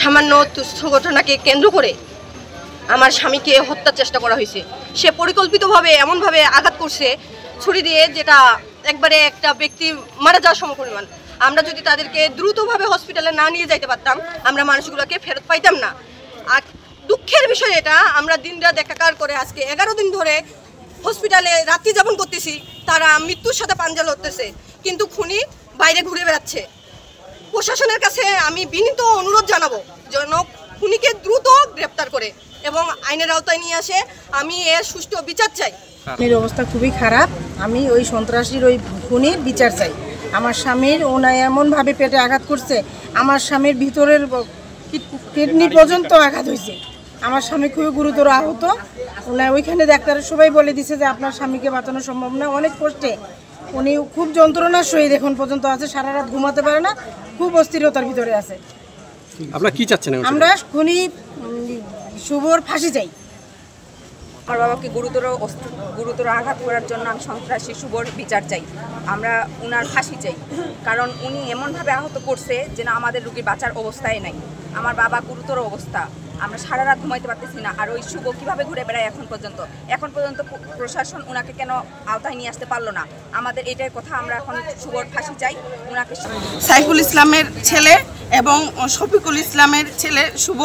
সামান্য তুচ্ছ ঘটনাকে কেন্দ্র করে আমার স্বামীকে হত্যার চেষ্টা করা হয়েছে। সে পরিকল্পিতভাবে এমনভাবে আঘাত করছে ছুরি দিয়ে, যেটা একবারে একটা ব্যক্তি মারা যাওয়ার সমপরিমাণ। আমরা যদি তাদেরকে দ্রুতভাবে হসপিটালে না নিয়ে যাইতে পারতাম, আমরা মানুষগুলোকে ফেরত পাইতাম না। আর দুঃখের বিষয় এটা, আমরা দিনরাত একাকার করে আজকে 11 দিন ধরে হসপিটালে রাত্রি যাপন করতেছি, তারা মৃত্যুর সাথে পাঞ্জা লড়তেছে, কিন্তু খুনি বাইরে ঘুরে বেড়াচ্ছে। প্রশাসনের কাছে আমি বিনীত অনুরোধ জানাবো যেন খুনিকে দ্রুত গ্রেপ্তার করে এবং আইনের আওতায় নিয়ে আসে। আমি এর সুষ্ঠু বিচার চাই। স্বামীর অবস্থা খুবই খারাপ। আমি ওই সন্ত্রাসীর ওই খুনির বিচার চাই। আমার স্বামীর ওনায় এমনভাবে পেটে আঘাত করছে, আমার স্বামীর ভিতরের কিডনি পর্যন্ত আঘাত হয়েছে। আমার স্বামী খুবই গুরুতর আহত। ওনার ওইখানে ডাক্তারের সবাই বলে দিছে যে আপনার স্বামীকে বাঁচানো সম্ভব না, অনেক কষ্টে। উনি খুব যন্ত্রণার সহিত এখন পর্যন্ত আছে, সারা রাত ঘুমাতে পারে না, খুব অস্থিরতার ভিতরে আছে। আপনারা কি চাচ্ছেন? আমরা খুনি শুভর ফাঁসি চাই। আমার বাবাকে গুরুতর আঘাত করার জন্য আমি সন্ত্রাসী শুভর বিচার চাই। আমরা উনার ফাঁসি চাই, কারণ উনি এমনভাবে আহত করছে যে না, আমাদের রোগীর বাঁচার অবস্থায় নাই। আমার বাবা গুরুতর অবস্থা, আমরা সারা রাত ঘুমাইতে পারতেছি না। আর ওই শুভ কীভাবে ঘুরে বেড়ায় এখন পর্যন্ত প্রশাসন ওনাকে কেন আওতায় নিয়ে আসতে পারলো না? আমাদের এটাই কথা, আমরা এখন শুভর ফাঁসি চাই। ওনাকে সাইফুল ইসলামের ছেলে এবং শফিকুল ইসলামের ছেলে শুভ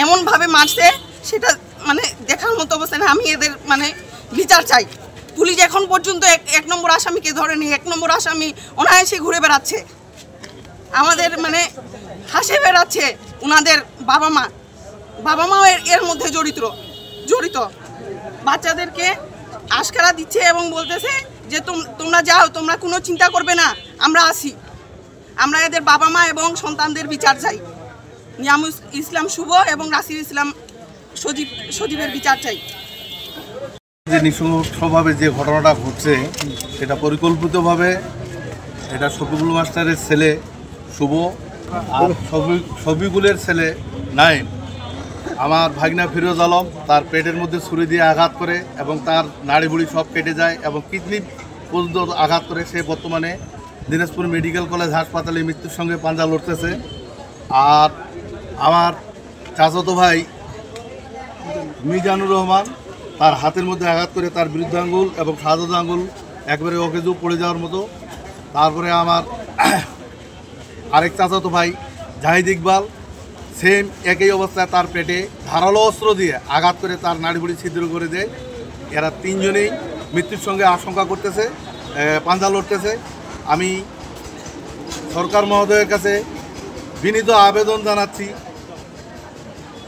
এমনভাবে মারছে, সেটা মানে দেখার মতো অবস্থা না। আমি এদের মানে বিচার চাই। পুলিশ এখন পর্যন্ত এক নম্বর আসামিকে ধরেনি। 1 নম্বর আসামি অনায়াসে ঘুরে বেড়াচ্ছে, আমাদের মানে হাসে বেড়াচ্ছে। ওনাদের বাবা মাও এর মধ্যে জড়িত। বাচ্চাদেরকে আশকারা দিচ্ছে এবং বলতেছে যে তোমরা যাও, তোমরা কোনো চিন্তা করবে না, আমরা আসি। আমরা এদের বাবা মা এবং সন্তানদের বিচার চাই। নিয়ামুল ইসলাম শুভ এবং নাসির ইসলাম সজীবের বিচার চাই। যে নৃশংসভাবে যে ঘটনাটা ঘটছে, সেটা পরিকল্পিতভাবে এটা শফিকুল মাস্টারের ছেলে শুভ আর শফিকুলের ছেলে নাইম, আমার ভাগনা ফিরোজ আলম, তার পেটের মধ্যে ছুরি দিয়ে আঘাত করে এবং তার নাড়ি বুড়ি সব কেটে যায় এবং কিডনি পর্যন্ত আঘাত করে। সে বর্তমানে দিনাজপুর মেডিকেল কলেজ হাসপাতালে মৃত্যুর সঙ্গে পাঞ্জা লড়তেছে। আর আমার চাচাতো ভাই মিজানুর রহমান, তার হাতের মধ্যে আঘাত করে তার বৃদ্ধ আঙ্গুল এবং শাহাদত আঙ্গুল একবারে অকেজু পড়ে যাওয়ার মতো। তারপরে আমার আরেক চাচাতো ভাই জাহিদ ইকবাল, সেম একই অবস্থায়, তার পেটে ধারালো অস্ত্র দিয়ে আঘাত করে তার নাড়িভুড়ি ছিদ্র করে দেয়। এরা 3 জনেই মৃত্যুর সঙ্গে আশঙ্কা করতেছে, পাঞ্জা লড়তেছে। আমি সরকার মহোদয়ের কাছে বিনীত আবেদন জানাচ্ছি,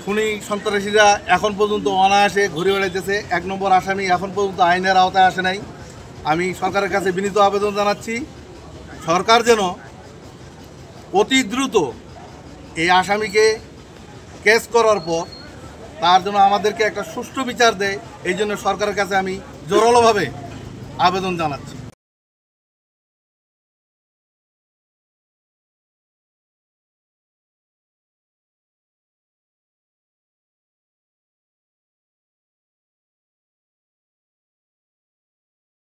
খুনি সন্ত্রাসীরা এখন পর্যন্ত অনায়াসে ঘুরে বেড়াইতেছে। 1 নম্বর আসামি এখন পর্যন্ত আইনের আওতায় আসে নাই। আমি সরকারের কাছে বিনীত আবেদন জানাচ্ছি, সরকার যেন অতি দ্রুত এই আসামিকে কেস করার পর তার জন্য আমাদেরকে একটা সুষ্ঠু বিচার দেয়। এই জন্য সরকারের কাছে আমি জোরালোভাবে আবেদন জানাচ্ছি।